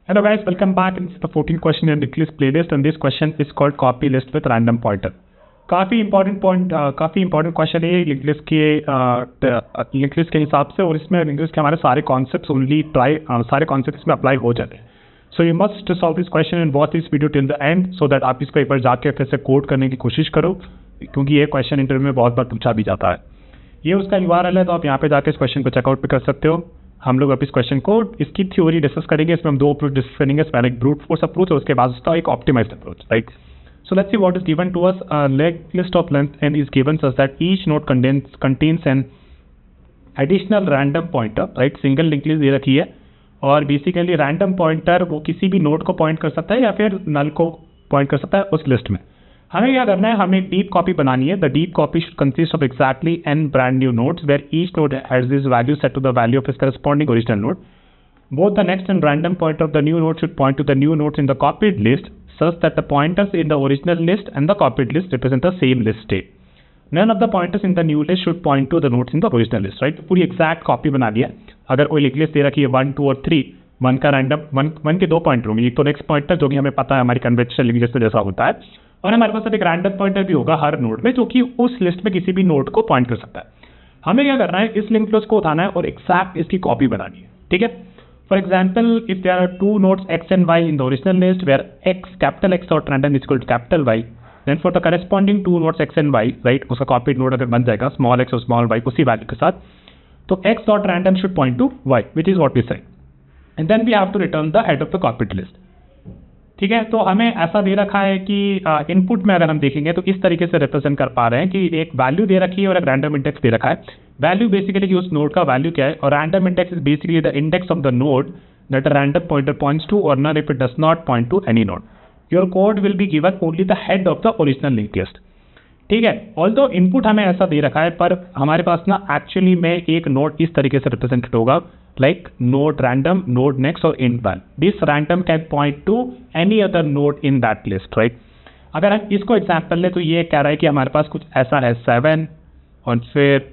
Hello guys, welcome back. This is the 14th question in Linked List playlist and this question is called copy list with random pointer. काफ़ी important question है link list के हिसाब से, और इसमें link list के हमारे सारे कॉन्सेप्ट्स सारे कॉन्सेप्ट्स इसमें अप्लाई हो जाते हैं. So you must solve this question and watch this video till the and so that आप इसको एक बार जाके फिर से कोड करने की कोशिश करो, क्योंकि ये क्वेश्चन इंटरव्यू में बहुत बार पूछा भी जाता है. ये उसका URL है, तो आप यहाँ पे जाके इस क्वेश्चन को चेकआउट भी कर सकते हो. हम लोग अब इस क्वेश्चन को इसकी थ्योरी डिस्कस करेंगे. इसमें हम दो अप्रोच डिस्कस करेंगे, पहले एक ब्रूट फोर्स अप्रोच और उसके बाद उसका एक optimized approach, right. So let's see what is given to us. A list of length n is given such that each node contains an additional random pointer, right? Single linked list दे रखी है और basically random pointer वो किसी भी node को point कर सकता है या फिर नल को पॉइंट कर सकता है उस लिस्ट में. हमें क्या करना है, हमें डीप कॉपी बनानी है. The deep copy should consist of exactly n brand new nodes where each node has this value set to the value of its corresponding original node. Both the next and random pointer of the new node should point to the new nodes in the copied list such that the pointers in the original list and the copied list represent the same list state. None of the pointers in the new list should point to the nodes in the original list, right? पूरी exact copy बना दिया. अगर कोई link list दे रखी है 1, 2 और 3, 1 का random 1 के दो पॉइंटर होंगे. एक तो नेक्स्ट पॉइंटर जो कि हमें पता है हमारी कन्वेंशनल लिंक लिस्ट जैसा होता है, और हमारे पास एक रैंडम पॉइंटर भी होगा हर नोड में जो कि उस लिस्ट में किसी भी नोड को पॉइंट कर सकता है. हमें क्या करना है, इस लिंक लिस्ट को उठाना है और एक्जैक्ट इसकी कॉपी बनानी है. ठीक है. For example, if there are two nodes x and y in the original list where capital X dot random is equal to capital Y, then for the corresponding two nodes x and y, right, उसका copied node अगर बन जाएगा small x और small y उसी value के साथ, तो x dot random should point to y, which is what we said, and then we have to return the head of the copied list. ठीक है. तो हमें ऐसा दे रखा है कि इनपुट में अगर हम देखेंगे तो इस तरीके से रिप्रेजेंट कर पा रहे हैं कि एक वैल्यू दे रखी है और एक रैंडम इंडेक्स दे रखा है. वैल्यू बेसिकली उस नोड का वैल्यू क्या है, और random index is basically the index of the node that a random pointer points to, और not if it does not point to any node. Your code will be given only the head of the original link list. ठीक है. Although input हमें ऐसा दे रखा है, पर हमारे पास ना एक्चुअली में एक नोड इस तरीके से रिप्रेजेंटेड होगा, like node random, node next, or int val. This random can point to any other node in that list, right? अगर हम इसको एग्जाम्पल लें तो ये कह रहा है कि हमारे पास कुछ ऐसा है 7, और फिर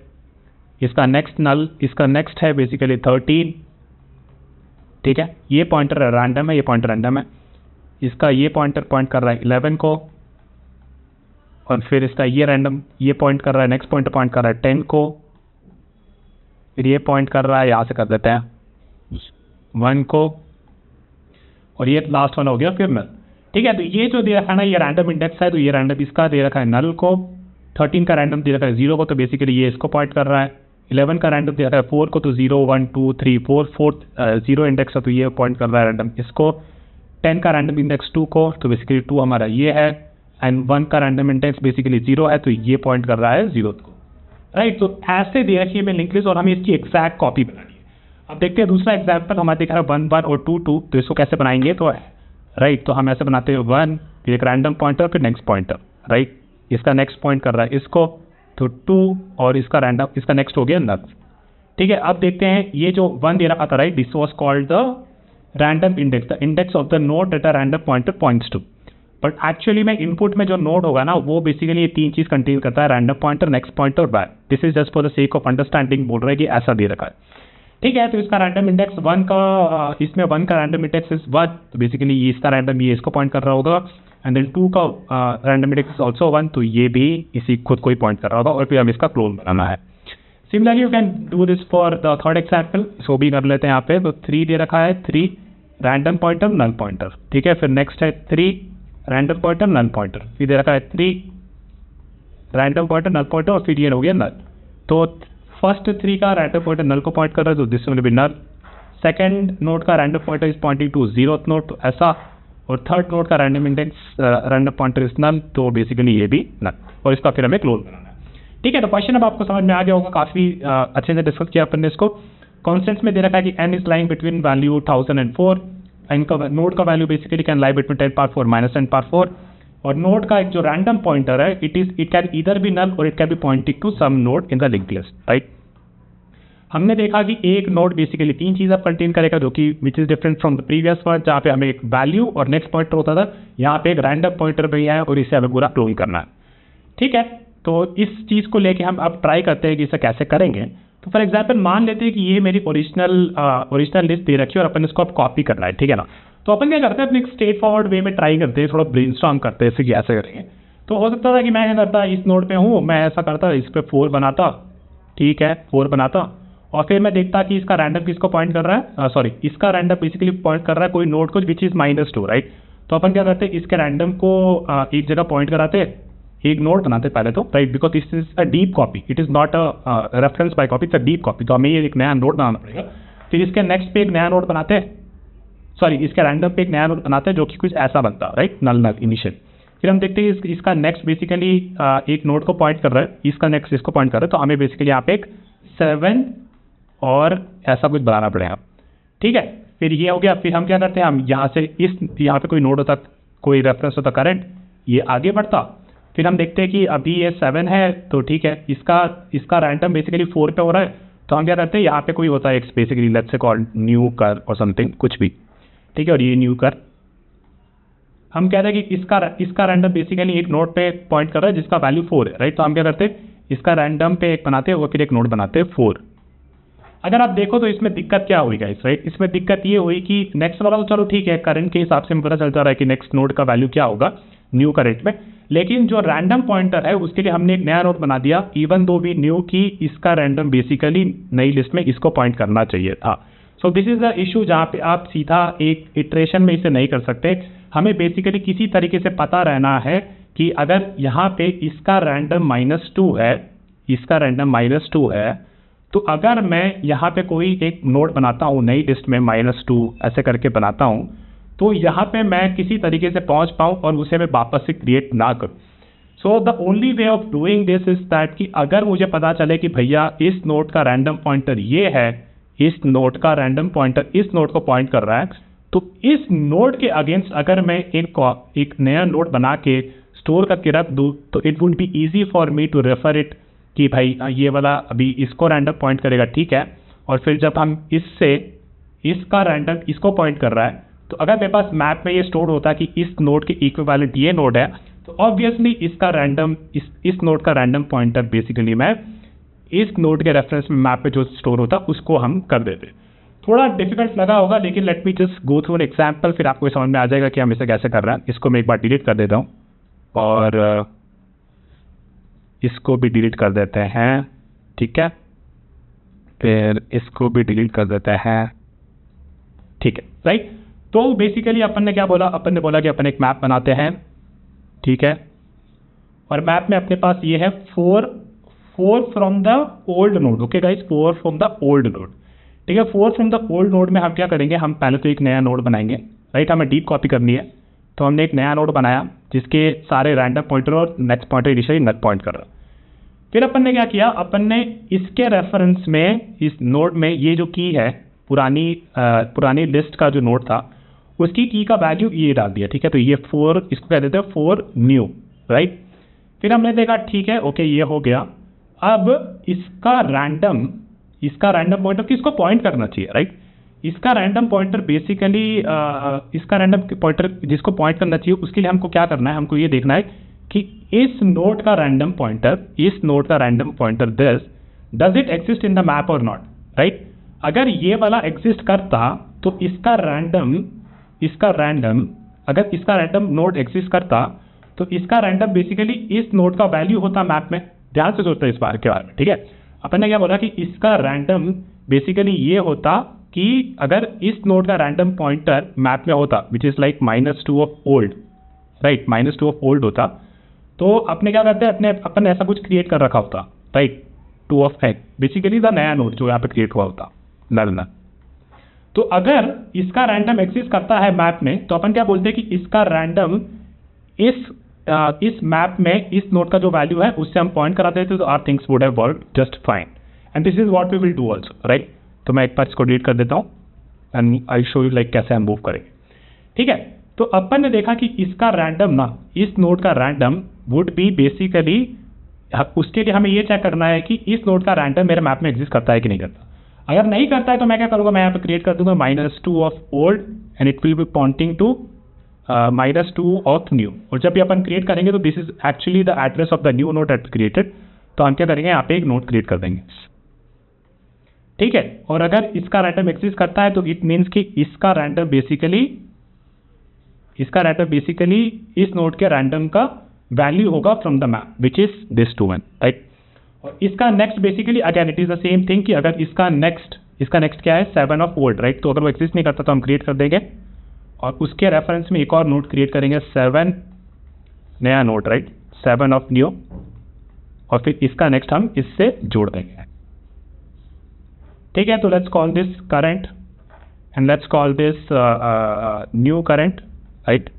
इसका नेक्स्ट नल, इसका नेक्स्ट है बेसिकली 13. ठीक है. ये पॉइंटर रैंडम है, ये पॉइंटर रैंडम है. इसका ये पॉइंटर पॉइंट कर रहा है 11 को, और फिर इसका ये रैंडम ये पॉइंट कर रहा है, नेक्स्ट पॉइंटर पॉइंट कर रहा है 10 को, फिर ये पॉइंट कर रहा है, यहाँ से कर देते हैं 1 को, और ये लास्ट वाला हो गया फिर नल. ठीक है. तो ये जो दे रखा है ना, ये रैंडम इंडेक्स है, तो ये रैंडम इसका दे रखा है नल को. 13 का रैंडम दे रखा है 0 को, तो बेसिकली ये इसको पॉइंट कर रहा है. 11 का रैंडम दे रखा है 4 को, तो 0, 1, 2, 3, 4, 0 इंडेक्स है, तो ये पॉइंट कर रहा है रैंडम इसको. 10 का रैंडम इंडेक्स 2 को, तो बेसिकली 2 हमारा ये है, एंड 1 का रैंडम इंडेक्स बेसिकली 0 है, तो ये पॉइंट कर रहा है 0 को, राइट. तो ऐसे दे रखी है मैं लिंक लिस्ट, और हमें इसकी एक्जैक्ट कॉपी बनानी है. अब देखते हैं दूसरा एग्जाम्पल हमारे दिखा रहा है 1, 1 और 2, 2. तो इसको कैसे बनाएंगे, तो राइट, तो हम ऐसे बनाते हैं 1, फिर एक रैंडम पॉइंटर, फिर नेक्स्ट पॉइंटर, राइट. इसका नेक्स्ट पॉइंट कर रहा है इसको, तो 2, और इसका रैंडम, इसका नेक्स्ट हो गया नल. ठीक है. अब देखते हैं ये जो 1 दे रखा था, right, this was called the random index, the index of the node that a random pointer points to. But actually में इनपुट में जो नोड होगा ना, वो बेसिकली ये 3 चीज कंटेन करता है, रैंडम पॉइंटर, नेक्स्ट पॉइंटर और value. This is just for the sake of understanding बोल रहा है कि ऐसा दे रखा है. ठीक है. तो इसका रैंडम इंडेक्स 1 का, इसमें 1 का रैंडम इंडेक्स इज 1, तो बेसिकली ये इसका रैंडम ये इसको पॉइंट कर रहा होगा, एंड देन 2 का रैंडम इंडेक्स इज ऑल्सो 1, तो ये भी इसी खुद को ही पॉइंट कर रहा होगा, और फिर हम इसका क्लोन बनाना है. Similarly you can do this for the third example. इसको भी कर लेते हैं यहाँ पे. तो 3 दे रखा है, 3 रैंडम पॉइंटर नल पॉइंटर. ठीक है. फिर नेक्स्ट है 3 रैंडम पॉइंटर नल पॉइंटर, फिर दे रखा है 3 रैंडम पॉइंटर नल पॉइंटर, और फिर ये हो गया नल. तो फर्स्ट 3 का रैंडम पॉइंटर नल को पॉइंट कर रहा है, तो this will be null. Second node का random pointer is pointing to 0th node, तो ऐसा. और थर्ड नोड का random index random pointer is null, तो बेसिकली ये भी नल, और इसका फिर हमें क्लोन बनाना है. ठीक है. तो क्वेश्चन अब आपको समझ में आ गया होगा, काफी अच्छे से डिस्कस किया अपन ने इसको. कॉन्स्टेंट्स में दे रखा है कि n is lying between value 1000 and 4. इनका नोड का value basically can lie between 10 power 4 minus 10 power 4. और नोड का एक जो रैंडम पॉइंटर है, it can either be null or it can be pointing to some node in the linked list, right. हमने देखा कि एक नोड बेसिकली 3 चीज़ आप कंटेन करेगा, जो कि which is different from the previous one, जहाँ पे हमें एक वैल्यू और नेक्स्ट पॉइंटर होता था. यहाँ पे एक रैंडम पॉइंटर भी है, और इसे हमें पूरा क्लोन करना है. ठीक है. तो इस चीज़ को लेके हम अब ट्राई करते हैं कि इसे कैसे करेंगे. तो फॉर एग्जाम्पल मान लेते हैं कि ये मेरी ओरिजिनल लिस्ट दे रखी है और अपन इसको अब कॉपी करना है. ठीक है ना. तो अपन क्या करते हैं, अपने एक स्ट्रेट फॉरवर्ड वे में ट्राई करते हैं, थोड़ा ब्रेनस्टॉर्म करते हैं, फिर ऐसे करेंगे। तो हो सकता था कि मैं क्या करता, इस नोड पे हूँ, मैं ऐसा करता, इस पे 4 बनाता, ठीक है, 4 बनाता, और फिर मैं देखता कि इसका रैंडम किसको पॉइंट कर रहा है, सॉरी, इसका रैंडम बेसिकली पॉइंट कर रहा है कोई नोड को विच इज -2, राइट। तो अपन क्या करते हैं, इसके रैंडम को एक जगह पॉइंट कराते, एक नोड बनाते पहले तो, right, because this is a deep copy, it is not a reference by copy, it's a deep copy. तो हमें ये एक नया नोड बनाना पड़ेगा। फिर इसके नेक्स्ट पे एक नया नोड बनाते हैं, सॉरी, इसके रैंडम पे एक नया नोड बनाते हैं जो कि कुछ ऐसा बनता है, राइट, नल नल इनिशियल। फिर हम देखते हैं इसका नेक्स्ट बेसिकली एक नोड को पॉइंट कर रहा है, इसका नेक्स्ट इसको पॉइंट कर रहा है, तो हमें बेसिकली यहाँ पे एक 7 और ऐसा कुछ बनाना पड़ेगा, ठीक है। फिर ये हो गया। फिर हम क्या करते हैं, हम यहाँ से यहाँ पे कोई नोड होता, कोई रेफरेंस होता करंट, ये आगे बढ़ता। फिर हम देखते हैं कि अभी ये 7 है, तो ठीक है, इसका रैंडम बेसिकली 4 पे हो रहा है, तो हम क्या करते हैं, यहाँ पे कोई होता है एक basically let's say called new कर और समथिंग, कुछ भी, ठीक है, और ये न्यू कर। हम कहते हैं कि इसका रैंडम बेसिकली एक नोड पे पॉइंट कर रहा है जिसका वैल्यू 4 है, राइट। तो हम क्या करते हैं, इसका रैंडम पे एक बनाते हैं और फिर एक नोड बनाते हैं 4। अगर आप देखो तो इसमें दिक्कत क्या हुई गाइस, राइट, इसमें दिक्कत ये हुई कि नेक्स्ट वाला तो चलो ठीक है, करंट के हिसाब से पता चलता रहा है कि नेक्स्ट नोड का वैल्यू क्या होगा न्यू करंट में, लेकिन जो रैंडम पॉइंटर है उसके लिए हमने एक नया नोड बना दिया, इवन दो भी न्यू की इसका रैंडम बेसिकली नई लिस्ट में इसको पॉइंट करना चाहिए था। सो दिस इज द इशू जहाँ पे आप सीधा एक इटरेशन में इसे नहीं कर सकते। हमें बेसिकली किसी तरीके से पता रहना है कि अगर यहाँ पे इसका रैंडम -2 है, इसका रैंडम -2 है, तो अगर मैं यहाँ पे कोई एक नोड बनाता हूँ नई लिस्ट में -2 ऐसे करके बनाता हूँ, तो यहाँ पे मैं किसी तरीके से पहुँच पाऊँ और उसे मैं वापस से क्रिएट ना करूँ। So the only way of doing this is that कि अगर मुझे पता चले कि भैया इस नोड का रैंडम पॉइंटर ये है, इस नोड का रैंडम पॉइंटर इस नोड को पॉइंट कर रहा है, तो इस नोड के अगेंस्ट अगर मैं एक नया नोड बना के स्टोर करके रख दूँ, तो it would be easy for me to refer it कि भाई ये वाला अभी इसको रैंडम पॉइंट करेगा, ठीक है, और फिर जब हम इससे इसका रैंडम इसको पॉइंट कर रहा है, तो अगर मेरे पास मैप में ये स्टोर होता कि इस नोड के इक्विवेलेंट ये नोड है, तो ऑब्वियसली इसका रैंडम इस नोड का रैंडम पॉइंटर बेसिकली मैं इस नोड के रेफरेंस में मैप पे जो स्टोर होता उसको हम कर देते। थोड़ा डिफिकल्ट लगा होगा, लेकिन let me just go through an example, फिर आपको समझ में आ जाएगा कि हम इसे कैसे कर रहे हैं। इसको मैं एक बार डिलीट कर देता हूँ और इसको भी डिलीट कर देते हैं, ठीक है, फिर इसको भी डिलीट कर देते हैं, ठीक है, राइट। तो बेसिकली अपन ने क्या बोला, अपन ने बोला कि अपन एक मैप बनाते हैं, ठीक है, और मैप में अपने पास ये है 4 from the old node, okay guys, 4 from the old node, ठीक है। 4 फ्रॉम द ओल्ड नोड में हम क्या करेंगे, हम पहले तो एक नया नोड बनाएंगे, राइट, हमें डीप कॉपी करनी है, तो हमने एक नया नोड बनाया जिसके सारे रैंडम पॉइंटर और नेक्स्ट पॉइंटर इनिशियली नट पॉइंट कर रहा। फिर अपन ने क्या किया, अपन ने इसके रेफरेंस में इस नोड में ये जो की है पुरानी लिस्ट का जो नोड था उसकी की का वैल्यू ये डाल दिया, ठीक है। तो ये 4, इसको कह देते हैं 4 न्यू, राइट। फिर हमने देखा ठीक है, ओके, ये हो गया। अब इसका रैंडम पॉइंटर किसको पॉइंट करना चाहिए, राइट। इसका रैंडम पॉइंटर बेसिकली इसका रैंडम पॉइंटर जिसको पॉइंट करना चाहिए उसके लिए हमको क्या करना है, हमको ये देखना है कि इस नोड का random pointer this does it exist in the map और नॉट, राइट। अगर ये वाला एग्जिस्ट करता तो इसका रैंडम अगर इसका रैंडम नोड एग्जिस्ट करता तो इसका रैंडम बेसिकली इस नोड का वैल्यू होता मैप में। ध्यान से सोचते हैं इस बार के बारे में, ठीक है। अपन ने क्या बोला कि इसका रैंडम बेसिकली ये होता कि अगर इस नोड का रैंडम पॉइंटर मैप में होता which is like -2 of old, right, -2 of old होता, तो अपने क्या करते हैं, अपन ऐसा कुछ क्रिएट कर रखा होता, right, 2 of x basically the नया नोड जो यहाँ पे क्रिएट हुआ होता नल। तो अगर इसका रैंडम एग्जिस्ट करता है मैप में, तो अपन क्या बोलते हैं कि इसका रैंडम इस मैप में इस नोड का जो वैल्यू है उससे हम पॉइंट करा देते, तो our things would have worked just fine, and this is what we will do also, right. तो मैं एक बार इसको डिलीट कर देता हूँ and I show you like कैसे हम मूव करेंगे, ठीक है। तो अपन ने देखा कि इसका रैंडम इस नोड का रैंडम वुड बी बेसिकली, उसके लिए हमें ये चेक करना है कि इस नोड का रैंडम मेरे मैप में एग्जिस्ट करता है कि नहीं करता। अगर नहीं करता है तो मैं क्या करूँगा, मैं यहाँ पे क्रिएट कर दूंगा -2 of old and it will be pointing to -2 of new. और जब भी अपन क्रिएट करेंगे तो this is actually the address of the new node at created, तो हम क्या करेंगे, यहाँ पे एक नोड क्रिएट कर देंगे, ठीक है। और अगर इसका रैंडम एग्जिस्ट करता है तो इट मीन्स कि इसका रैंडम बेसिकली इसका रैंडम बेसिकली इस नोड के रैंडम का वैल्यू होगा from the map which is this 2 1, right. और इसका next basically again it is the same thing कि अगर इसका नेक्स्ट क्या है 7 ऑफ ओल्ड, राइट। तो अगर वो एग्जिस्ट नहीं करता तो हम क्रिएट कर देंगे और उसके रेफरेंस में एक और नोड क्रिएट करेंगे 7 नया नोड, राइट, 7 ऑफ न्यू, और फिर इसका नेक्स्ट हम इससे जोड़ देंगे, ठीक है। तो let's call this current and let's call this new current, right.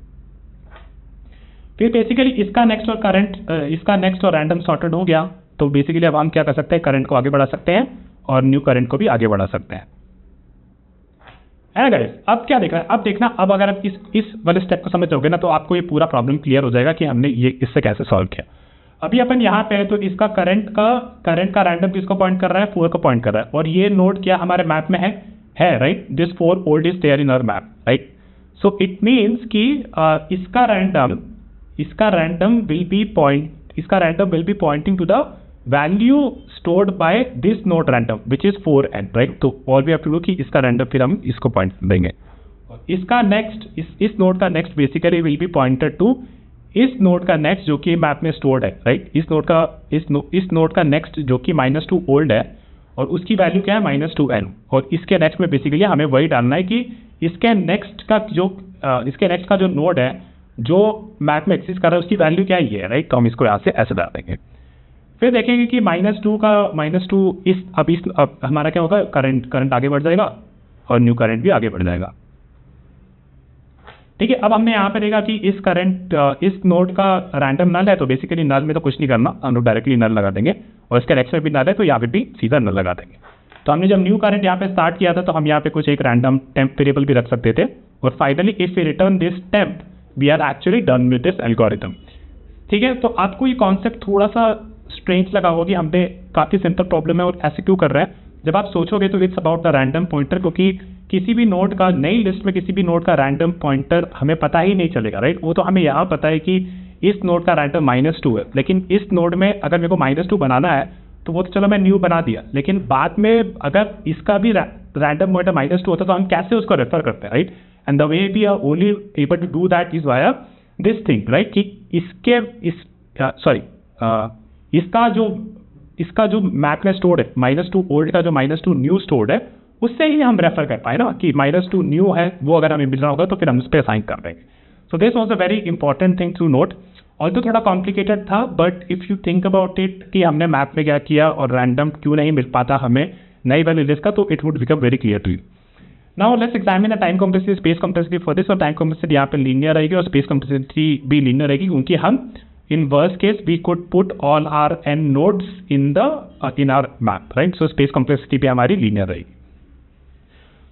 फिर बेसिकली इसका नेक्स्ट और करंट इसका नेक्स्ट और रैंडम सॉर्टेड हो गया, तो बेसिकली अब हम क्या कर सकते हैं, करंट को आगे बढ़ा सकते हैं और न्यू करंट को भी आगे बढ़ा सकते हैं, है ना गाइस। अब क्या देखना है, अब देखना, अब अगर आप इस वाले स्टेप को समझोगे ना तो आपको ये पूरा प्रॉब्लम क्लियर हो जाएगा कि हमने ये इससे कैसे सॉल्व किया। अभी अपन यहाँ पे है तो इसका करंट का रैंडम किसको पॉइंट कर रहा है, 4 को पॉइंट कर रहा है, और ये नोड क्या हमारे मैप में है right, this 4 old is there in our map, right. So it means कि इसका random will be pointing to the value stored by this node random which is 4n, right. तो all we have to do कि इसका random फिर हम इसको point देंगे, इसका नेक्स्ट इस नोड का next basically will be pointed to इस नोड का नेक्स्ट जो कि मैप में स्टोर्ड है, राइट। इस नोड का नेक्स्ट जो कि -2 ओल्ड है और उसकी वैल्यू क्या है -2n, और इसके नेक्स्ट में बेसिकली हमें वही डालना है कि इसके नेक्स्ट का जो नोड है जो मैप में एक्सिस्ट कर रहा है उसकी वैल्यू क्या है, ये, राइट। तो हम इसको यहाँ से ऐसे डाल देंगे। फिर देखेंगे कि -2 अब हमारा क्या होगा, करंट आगे बढ़ जाएगा और न्यू करंट भी आगे बढ़ जाएगा, ठीक है। अब हमने यहाँ पे देखा कि इस नोड का रैंडम नल है, तो बेसिकली नल में तो कुछ नहीं करना, हम लोग डायरेक्टली नल लगा देंगे, और इसके नेक्स्ट में भी नल है तो यहाँ पे भी सीधा नल लगा देंगे। तो हमने जब न्यू करंट यहाँ पे स्टार्ट किया था तो हम यहाँ पे कुछ एक रैंडम टेम्प वेरिएबल भी रख सकते थे, और finally if we return this temp we are actually done with this algorithm, ठीक है। तो आपको ये कॉन्सेप्ट थोड़ा सा स्ट्रेंज लगा होगा कि हमने काफ़ी सिंपल प्रॉब्लम है और ऐसे क्यों कर रहे हैं। जब आप सोचोगे तो it's about the random pointer, क्योंकि किसी भी नोड का नई लिस्ट में किसी भी नोड का रैंडम पॉइंटर हमें पता ही नहीं चलेगा, राइट। वो तो हमें यहाँ पता है कि इस नोड का रैंडम -2 है, लेकिन इस नोड में अगर मेरे को -2 बनाना है तो वो तो चलो मैं न्यू बना दिया, लेकिन बाद में अगर इसका भी रैंडम पॉइंटर -2 होता तो हम कैसे उसको रेफर करते हैं, right. And the way we are only able to do that is via this thing, right, कि इसका जो मैप में स्टोर्ड है -2 ओल्ड का जो -2 न्यू स्टोर्ड है उससे ही हम रेफर कर पाए ना कि -2 न्यू है, वो अगर हमें मिल रहा होगा तो फिर हम उस पर असाइन कर देंगे। So this was a very important thing to note, although थोड़ा कॉम्प्लिकेटेड था, but if you think about it कि हमने मैप में क्या किया और रैंडम क्यों नहीं मिल पाता हमें नई वैल्यू लिस्ट का, तो it would become very clear to you. Now let's examine the time complexity, space complexity for this, और टाइम कॉम्प्लेक्सिटी यहाँ पे लीनियर रहेगी और स्पेस कॉम्प्लेक्सिटी भी लीनियर रहेगी, क्योंकि हम in worst case we could put all our n nodes in our map, right? So space complexity भी हमारी linear रहेगी।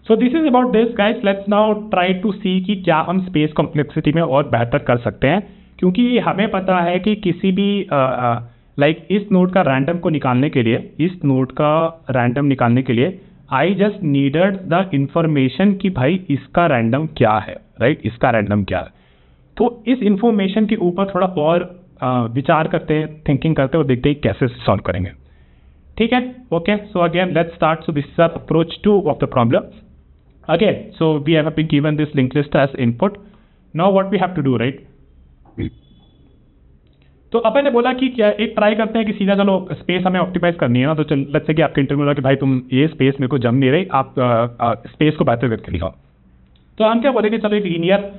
So this is about this guys, let's now try to see कि क्या हम space complexity में और बेहतर कर सकते हैं, क्योंकि हमें पता है कि किसी भी इस नोड का रैंडम को निकालने के लिए I just needed the information कि भाई इसका रैंडम क्या है, राइट, इसका रैंडम क्या है। तो इस इंफॉर्मेशन के ऊपर थोड़ा और विचार करते हैं, थिंकिंग करते हैं और देखते हैं कैसे सॉल्व करेंगे, ठीक है। Okay, so again let's start. So this is our approach 2 of the problem. Again so we have been given this link list as input, now what we have to do, right. तो अपन ने बोला कि क्या एक try करते हैं कि सीधा चलो स्पेस हमें ऑप्टिमाइज करनी है ना, तो चल लेट्स से कि आपके इंटरव्यू बोला कि भाई तुम ये स्पेस मेरे को जम नहीं रही, आप स्पेस को बेहतर करके दिखाओ। तो हम क्या बोलेंगे, चलो एक linear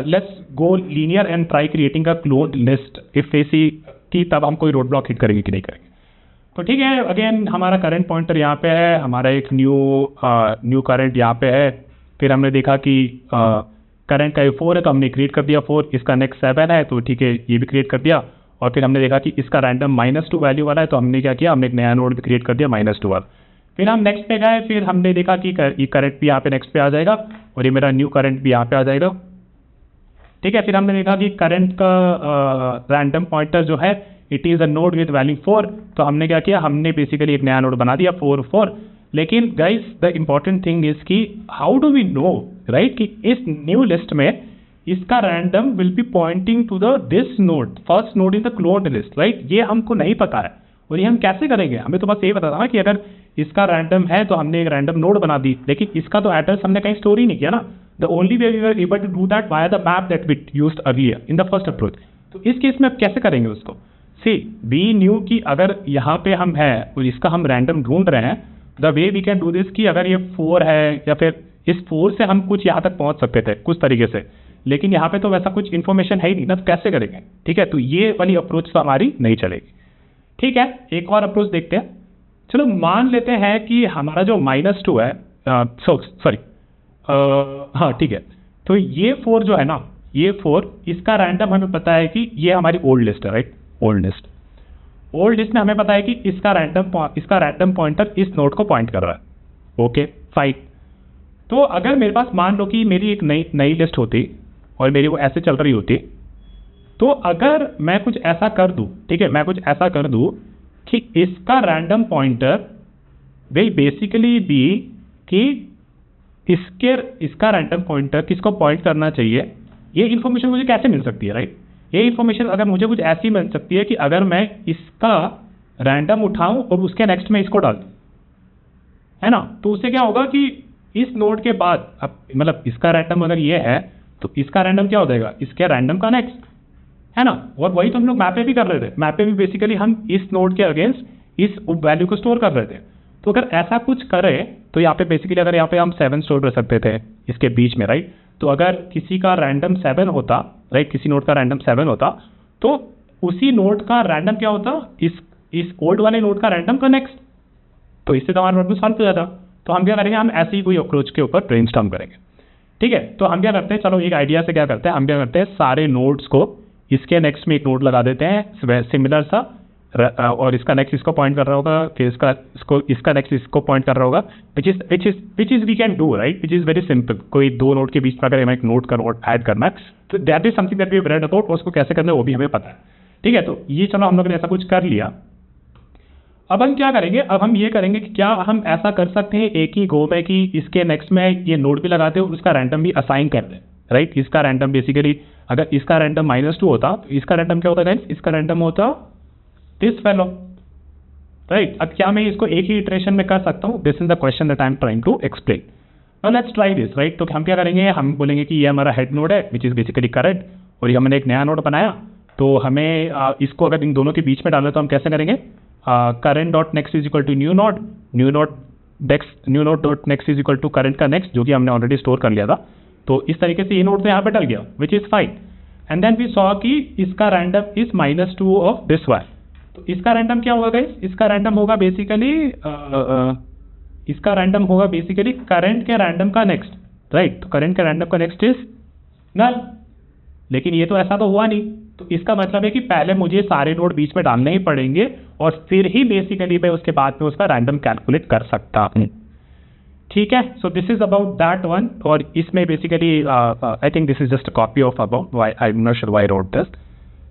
let's go linear and try creating a closed list if we see कि तब हम कोई रोड ब्लॉक हिट करेंगे कि नहीं करेंगे। तो ठीक है, अगेन हमारा करंट पॉइंटर यहाँ पे है, हमारा एक न्यू करंट यहाँ पे है, फिर हमने देखा कि करंट का 4 है तो हमने क्रिएट कर दिया 4, इसका नेक्स्ट 7 है तो ठीक है ये भी क्रिएट कर दिया, और फिर हमने देखा कि इसका रैंडम -2 वैल्यू वाला है तो हमने क्या किया, हमने एक नया नोड भी क्रिएट कर दिया -2 वाला। फिर हम नेक्स्ट पे गए, फिर हमने देखा कि ये करंट भी यहाँ पे नेक्स्ट पे आ जाएगा और ये मेरा न्यू करंट भी यहाँ पे आ जाएगा, ठीक है। फिर हमने देखा कि करंट का रैंडम पॉइंटर जो है it is a node with value 4, तो हमने क्या किया, हमने बेसिकली एक नया नोड बना दिया 4। लेकिन guys the important thing is कि how do we know, right, कि इस न्यू लिस्ट में इसका random will be pointing to the this node, first node in the closed list, right. ये हमको नहीं पता है और ये हम कैसे करेंगे, हमें तो बस ये पता था ना कि अगर इसका रैंडम है तो हमने एक रैंडम नोड बना दी, लेकिन इसका तो एड्रेस हमने कहीं स्टोर ही नहीं किया ना, the only way we were able to do that via the map that we used earlier in the first approach. तो इस केस में अब कैसे करेंगे उसको? सी वी न्यू कि अगर यहाँ पे हम है और इसका हम रैंडम ढूंढ रहे हैं, the way we can do this कि अगर ये 4 है या फिर इस 4 से हम कुछ यहाँ तक पहुँच सकते थे कुछ तरीके से, लेकिन यहाँ पे तो वैसा कुछ इन्फॉर्मेशन है ही नहीं ना, तो कैसे करेंगे? ठीक है, तो ये वाली अप्रोच तो हमारी नहीं चलेगी। ठीक है, एक और अप्रोच देखते हैं। चलो मान लेते हैं कि हमारा जो -2 है, सॉरी हाँ ठीक है, तो ये 4 जो है ना, ये 4 इसका रैंडम हमें पता है कि ये हमारी ओल्ड लिस्ट है, राइट? ओल्ड लिस्ट में हमें पता है कि इसका रैंडम पॉइंटर इस नोड को पॉइंट कर रहा है। Okay fine. तो अगर मेरे पास मान लो कि मेरी एक नई लिस्ट होती और मेरी वो ऐसे चल रही होती, तो अगर मैं कुछ ऐसा कर दूं, ठीक है, मैं कुछ ऐसा कर दूं कि इसका random pointer will basically be कि इसका रैंडम पॉइंटर किसको पॉइंट करना चाहिए, ये इन्फॉर्मेशन मुझे कैसे मिल सकती है, राइट? ये इन्फॉर्मेशन अगर मुझे कुछ ऐसी मिल सकती है कि अगर मैं इसका रैंडम उठाऊं और उसके नेक्स्ट में इसको डाल दूं, है ना, तो उससे क्या होगा कि इस नोड के बाद अब मतलब इसका रैंडम अगर ये है तो इसका रैंडम क्या हो जाएगा, इसके रैंडम का नेक्स्ट, है ना? और वही तो हम लोग मैप पे भी कर रहे थे। मैप पे भी बेसिकली हम इस नोड के अगेंस्ट इस वैल्यू को स्टोर कर रहे थे। तो अगर ऐसा कुछ करें तो यहाँ पे बेसिकली अगर यहाँ पे हम 7 स्टोर कर सकते थे इसके बीच में, राइट? तो अगर किसी का रैंडम 7 होता, राइट, किसी नोड का रैंडम 7 होता, तो उसी नोड का रैंडम क्या होता, इस ओल्ड वाले नोड का रैंडम का नेक्स्ट। तो इससे तो हमारा प्रॉब्लम सॉल्व हो जाता। तो हम क्या करेंगे, हम ऐसे ही कोई अप्रोच के ऊपर ब्रेनस्टॉर्म करेंगे। ठीक है, तो हम क्या करते हैं, चलो एक आइडिया से क्या करते हैं, हम क्या करते हैं, सारे नोड्स को इसके नेक्स्ट में एक नोड लगा देते हैं सिमिलर सा, और इसका नेक्स्ट इसको पॉइंट कर रहा होगा, फिर इसका नेक्स्ट इसको पॉइंट कर रहा होगा, which is we can do, right, which is very simple. कोई दो नोड के बीच में अगर हमें एक नोड का नोड ऐड करना है, तो that is something that we have read about, और उसको कैसे करना है वो भी हमें पता है। ठीक है, तो ये चलो हम लोग ने ऐसा कुछ कर लिया। अब हम क्या करेंगे, अब हम ये करेंगे कि क्या हम ऐसा कर सकते हैं एक ही गो में कि इसके नेक्स्ट में ये नोड भी लगाते हो और उसका रैंडम भी असाइन कर दें, राइट? इसका रैंडम बेसिकली अगर इसका रैंडम -2 होता तो इसका रैंडम क्या होता गाइस, इसका रैंडम होता दिस फेलो, राइट? अब क्या मैं इसको एक ही इटरेशन में कर सकता हूँ? This is the question that I am trying to explain. Now let's try this, right? तो हम क्या करेंगे, हम बोलेंगे कि ये हमारा हेड नोड है विच इज बेसिकली करंट, और ये हमने एक नया नोड बनाया, तो हमें इसको अगर इन दोनों के बीच में डालना तो हम कैसे करेंगे, current dot next is equal to new node dot next is equal to current का next, जो कि हमने ऑलरेडी स्टोर कर लिया था। तो इस तरीके से ये नोड तो यहाँ पे डल गया, which is fine. And then we saw कि इसका random is -2 of this one. तो इसका रैंडम क्या होगा गाइस, इसका रैंडम होगा बेसिकली करंट के रैंडम का नेक्स्ट, राइट? तो करंट के रैंडम का नेक्स्ट इज नल, लेकिन ये तो ऐसा तो हुआ नहीं। तो इसका मतलब है कि पहले मुझे सारे नोड बीच में डालने ही पड़ेंगे और फिर ही बेसिकली मैं उसके बाद में उसका रैंडम कैलकुलेट कर सकता हूँ। ठीक है, so this is about that one. और इसमें basically I think this is just a copy of about why I am not sure why I wrote this,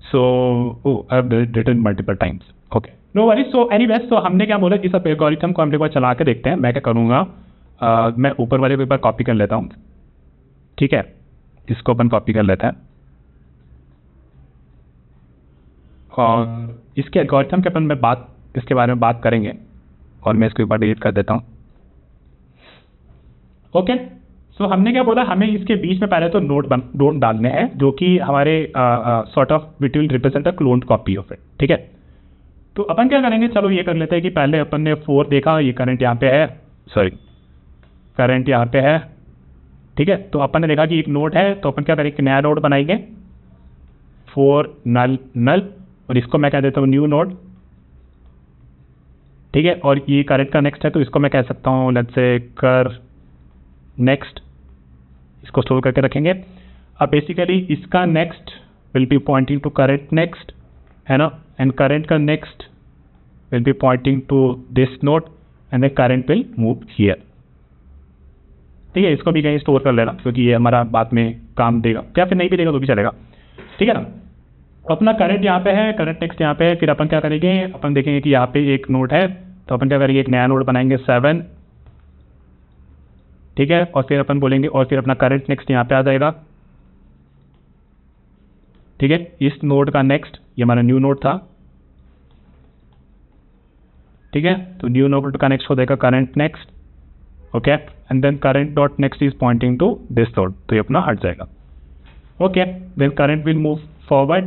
so I have written multiple times. Okay, no worries. So anyways, तो हमने क्या बोला, इस algorithm को हम एक बार चला के देखते हैं। मैं क्या करूँगा, मैं ऊपर वाले पेपर कॉपी कर लेता हूँ। ठीक है, इसको अपन कॉपी कर लेते हैं और इसके एल्गोरिथम के अपन में इसके बारे में बात करेंगे, और मैं इसको एक बार डिलीट कर देता हूँ। ओके, सो हमने क्या बोला, हमें इसके बीच में पहले तो नोड डालने हैं जो कि हमारे sort of which will represent a cloned copy of it. ठीक है, तो अपन क्या करेंगे, चलो ये कर लेते हैं कि पहले अपन ने 4 देखा, ये करंट यहाँ पे है, सॉरी करंट यहाँ पे है। ठीक है, तो अपन ने देखा कि एक नोड है, तो अपन क्या करेंगे, नया नोड बनाएंगे 4 नल, और इसको मैं कह देता हूँ न्यू नोड। ठीक है, और ये करंट का नेक्स्ट है, तो इसको मैं कह सकता हूँ लेट्स से कर नेक्स्ट, इसको स्टोर करके रखेंगे। अब बेसिकली इसका next will be pointing to current next, है ना, एंड करंट का next will be pointing to this node, and the current will move here. ठीक है, इसको भी कहीं स्टोर कर लेना क्योंकि ये हमारा बाद में काम देगा, या फिर नहीं भी देगा तो भी चलेगा। ठीक है ना, अपना करंट यहाँ पे है, करंट नेक्स्ट यहाँ पे है। फिर अपन क्या करेंगे, अपन देखेंगे कि यहाँ पे एक नोड है, तो अपन क्या करेंगे, एक नया नोड बनाएंगे 7। ठीक है, और फिर अपन बोलेंगे, और फिर अपना करंट नेक्स्ट यहाँ पे आ जाएगा। ठीक है, इस नोड का नेक्स्ट, ये हमारा न्यू नोड था। ठीक है, तो न्यू नोड का नेक्स्ट हो जाएगा current next. Okay, and then current dot next is pointing to this node, तो ये अपना हट जाएगा। Okay, then current will move forward,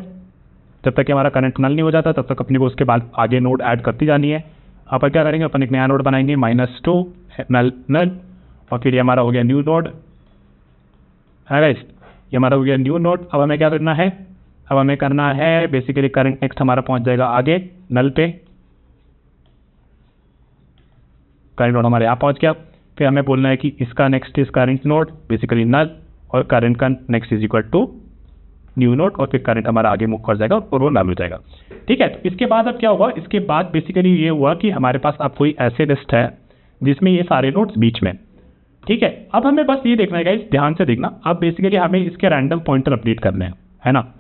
जब तक कि हमारा करंट नल नहीं हो जाता तब तक अपने को उसके बाद आगे नोड ऐड करती जानी है। अपन क्या करेंगे, अपन एक नया नोड बनाएंगे -2 नल नल, और फिर ये हमारा हो गया न्यू नोड है गाइस, ये हमारा हो गया न्यू नोड। अब हमें क्या करना है, अब हमें करना है बेसिकली करंट नेक्स्ट हमारा पहुंच जाएगा आगे नल पे, करंट नोड हमारे यहाँ पहुंच गया। फिर हमें बोलना है कि इसका next is current node basically null, और करंट का next is equal to new node, और फिर करंट हमारा आगे मूव कर जाएगा और वो नल हो जाएगा। ठीक है, तो इसके बाद अब क्या हुआ, इसके बाद बेसिकली ये हुआ कि हमारे पास अब कोई ऐसे लिस्ट है जिसमें ये सारे नोड्स बीच में। ठीक है, अब हमें बस ये देखना है गाइस, ध्यान से देखना, अब बेसिकली हमें इसके रैंडम पॉइंटर अपडेट करने हैं, है ना।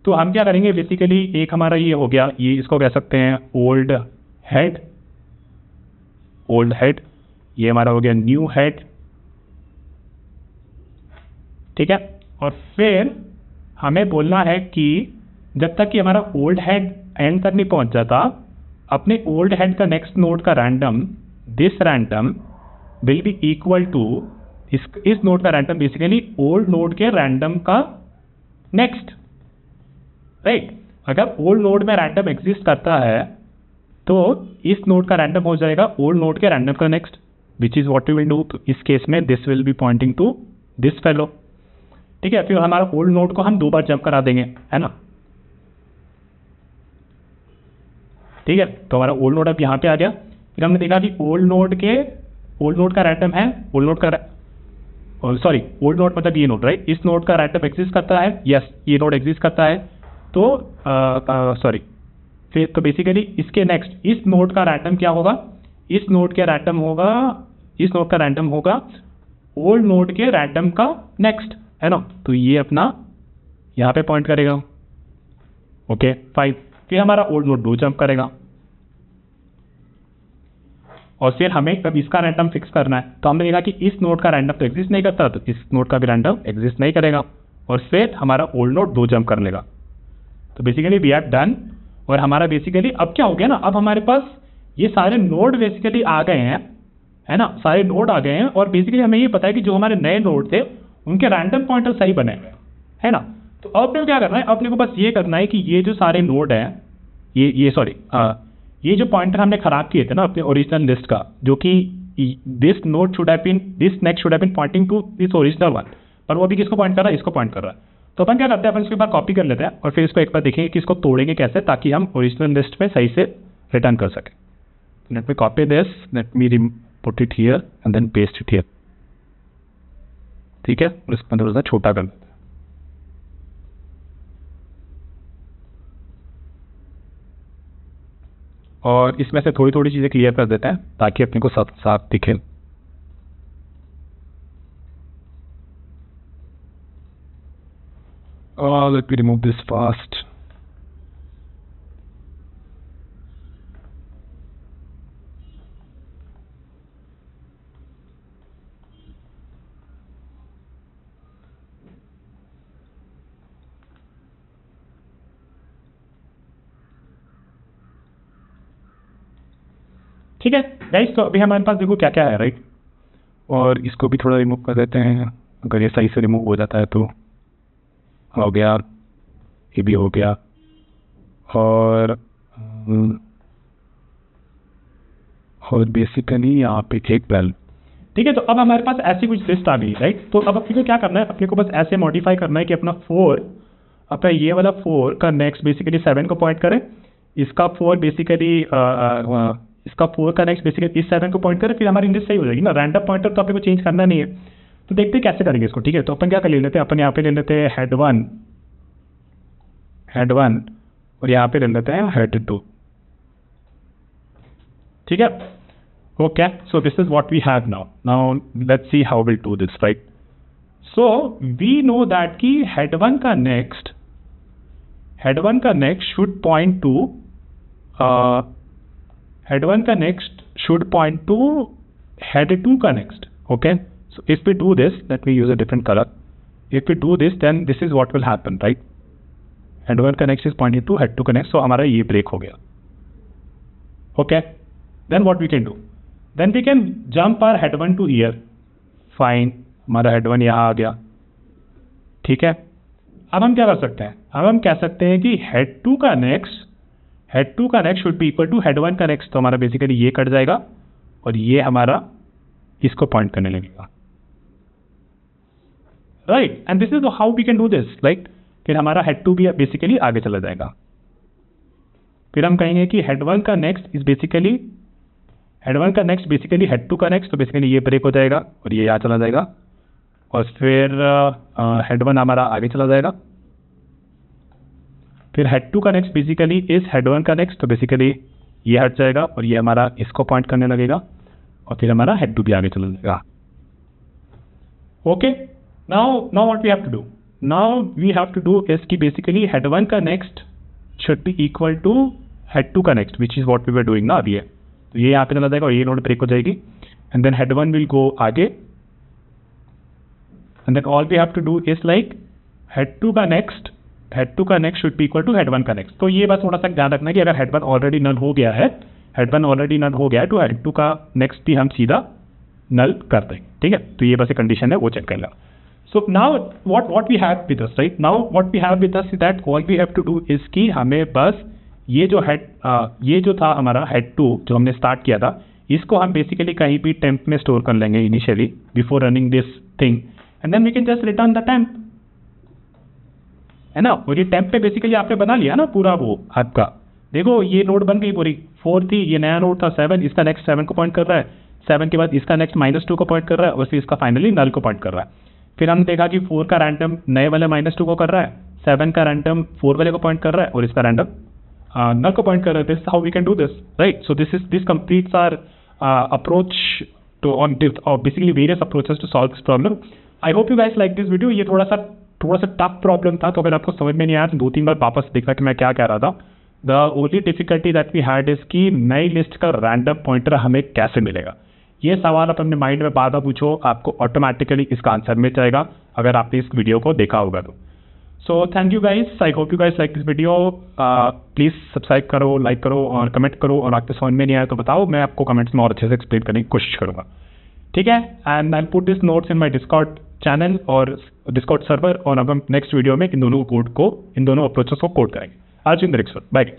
तो हम क्या करेंगे, बेसिकली एक हमारा ये हो गया, ये इसको कह सकते हैं ओल्ड हेड, ओल्ड हेड, ये हमारा हो गया न्यू हेड। ठीक है, और फिर हमें बोलना है कि जब तक कि हमारा ओल्ड हेड एंड तक नहीं पहुंच जाता, अपने ओल्ड हेड का नेक्स्ट नोड का random, this random will be equal to इस नोड का रैंडम बेसिकली ओल्ड नोड के रैंडम का नेक्स्ट, राइट। अगर ओल्ड नोड में रैंडम एग्जिस्ट करता है तो इस नोड का रैंडम हो जाएगा ओल्ड नोड के रैंडम का next, which is what we will do. इस केस में this will be pointing to this fellow. ठीक है, फिर हमारा ओल्ड नोड को हम 2 बार जंप करा देंगे, है ना। ठीक है, तो हमारा ओल्ड नोड अब यहाँ पे आ गया। फिर हमने देखा कि ओल्ड नोड का रैंडम है, ओल्ड नोड मतलब ये नोड, राइट। इस नोड का रैंडम एग्जिस्ट करता है, यस ये नोड एग्जिस्ट करता है। तो फिर तो बेसिकली इसके नेक्स्ट इस नोड का रैंडम क्या होगा, इस नोड का रैंडम होगा ओल्ड नोड के रैंडम का नेक्स्ट, है ना। तो ये अपना यहाँ पे पॉइंट करेगा। ओके फाइन, फिर हमारा ओल्ड नोड 2 जंप करेगा, और फिर हमें अब इसका रैंडम फिक्स करना है। तो हमने देखा कि इस नोड का रैंडम तो एग्जिस्ट नहीं करता, तो इस नोड का भी रैंडम एग्जिस्ट नहीं करेगा, और फिर हमारा ओल्ड नोड 2 जंप कर लेगा। तो बेसिकली वी हैव डन, और हमारा बेसिकली अब क्या हो गया ना, अब हमारे पास ये सारे नोड बेसिकली आ गए हैं, है ना, सारे नोड आ गए हैं, और बेसिकली हमें ये पता है कि जो हमारे नए नोड थे उनके रैंडम पॉइंटर सही बने हुए, है ना। तो अब अपने को क्या करना है, अपने को बस ये करना है कि ये जो सारे नोड हैं, ये जो पॉइंटर हमने खराब किए थे ना अपने ओरिजिनल लिस्ट का, जो कि this next should have been pointing to this original one, पर वो अभी किसको पॉइंट कर रहा है, इसको पॉइंट कर रहा है। तो अपन क्या करते हैं, अपन इसको एक बार कॉपी कर लेते हैं और फिर इसको एक बार देखेंगे कि इसको तोड़ेंगे कैसे, ताकि हम ओरिजिनल लिस्ट में सही से रिटर्न कर सकें। Let me copy this, let me put it here and then paste it here. ठीक है, और इसको थोड़ा सा छोटा कर लेते हैं। और इसमें से थोड़ी थोड़ी चीज़ें क्लियर कर देते हैं ताकि अपने को साफ साफ दिखे। Let me remove this fast. ठीक है गाइस, तो अभी हमारे पास देखो क्या क्या है, राइट। और इसको भी थोड़ा रिमूव कर देते हैं, अगर ये सही से रिमूव हो जाता है तो हो गया, ये भी हो गया। और बेसिकली यहाँ पे एक वेल। ठीक है, तो अब हमारे पास ऐसी कुछ लिस्ट आ गई, राइट। तो अब अपने को क्या करना है, अपने को बस ऐसे मॉडिफाई करना है कि अपना ये वाला 4 का नेक्स्ट बेसिकली 7 को पॉइंट करे, इसका 4 का नेक्स्ट बेसिकली इस 7 को पॉइंट करे, फिर हमारी लिस्ट सही हो जाएगी ना। रैंडम पॉइंटर तो अपने को चेंज करना नहीं है, तो देखते हैं कैसे करेंगे इसको। ठीक है, तो अपन क्या कर लेते हैं, अपन यहाँ पे ले लेते हैं हेड 1 और यहाँ पे ले लेते हैं हेड 2। ठीक है, okay, so this is what we have now let's see how will do this, right. So we know that कि हेड 1 का next should point to head 1 का next should point to head 2 का next. Okay, so if we do this, let me use a different color. If we do this, then this is what will happen, right? Head 1 का next is pointing to head 2 का next, so हमारा ये break हो गया. Okay, then what we can do? Then we can jump our head 1 to here. Fine, हमारा head 1 यहाँ आ गया, ठीक है। अब हम क्या कर सकते हैं, अब हम कह सकते हैं कि हेड 2 का next should be equal to head 1 का नेक्स्ट। तो हमारा बेसिकली ये कट जाएगा और ये हमारा इसको पॉइंट करने लगेगा, right. And this is how we can do this, like फिर हमारा हेड 2 भी बेसिकली आगे चला जाएगा। फिर हम कहेंगे कि हेड 1 का नेक्स्ट बेसिकली हेड 2 का नेक्स्ट, तो बेसिकली ये ब्रेक हो जाएगा और ये यहाँ चला जाएगा और फिर हेड 1 हमारा आगे चला जाएगा। फिर हेड 2 का नेक्स्ट बेसिकली इस हेड 1 का नेक्स्ट, तो बेसिकली ये हट जाएगा और ये हमारा इसको पॉइंट करने लगेगा और फिर हमारा हेड 2 भी आगे चला जाएगा। Okay, now what we have to do, now we have to do is कि बेसिकली हेड 1 का next should be equal to head 2 का next, which is what we were doing ना अभी। तो ये यहाँ पे चला जाएगा और ये नोड ब्रेक हो जाएगी and then head 1 will go आगे and then all we have to do is like head 2 का next should be equal to head 1 का नेक्स्ट। तो ये बस थोड़ा सा ध्यान रखना कि अगर हेड 1 ऑलरेडी नल हो गया है तो हेड 2 का नेक्स्ट भी हम सीधा नल कर देंगे, ठीक है। तो ये बस एक कंडीशन है, वो चेक कर लो। So now what we have with us, right, now what we have with us is that all we have to do is कि हमें बस ये जो था हमारा हेड 2 जो हमने स्टार्ट किया था, इसको हम बेसिकली कहीं भी टेम्प में स्टोर कर लेंगे initially before running this thing and then we can just return the temp, है ना। और ये टेम्प पे बेसिकली आपने बना लिया ना पूरा वो आपका, देखो ये नोड बन गई पूरी, 4 थी, ये नया नोड था 7, इसका नेक्स्ट 7 को पॉइंट कर रहा है, 7 के बाद इसका नेक्स्ट -2 को पॉइंट कर रहा है और फिर इसका फाइनली नल को पॉइंट कर रहा है। फिर हमने देखा कि 4 का रैंडम नए वाले -2 को कर रहा है, 7 का रैंडम 4 वाले को पॉइंट कर रहा है और इसका रैंडम नल को पॉइंट कर रहा है। This how we can do this, right. So this completes our approach to on this और basically various approaches to solve this problem. I hope you guys like this video. ये थोड़ा सा tough problem था, तो अगर आपको समझ में नहीं आया तो 2-3 बार वापस देखा कि मैं क्या कह रहा था। The only difficulty that we had is कि नई लिस्ट का रैंडम पॉइंटर हमें कैसे मिलेगा। ये सवाल आप अपने माइंड में बार बार पूछो, आपको ऑटोमेटिकली इसका आंसर मिल जाएगा अगर आपने इस वीडियो को देखा होगा तो। So thank you guys, I hope you guys like this video. Please subscribe करो, लाइक करो और कमेंट करो, और आपको समझ में नहीं आया तो बताओ, मैं आपको कमेंट्स में और अच्छे से एक्सप्लेन करने की कोशिश करूँगा, ठीक है। And I put this notes in my Discord channel और डिस्कॉर्ड सर्वर, और अब हम नेक्स्ट वीडियो में इन दोनों अप्रोचेस को कोड करेंगे। आज in the next one, bye.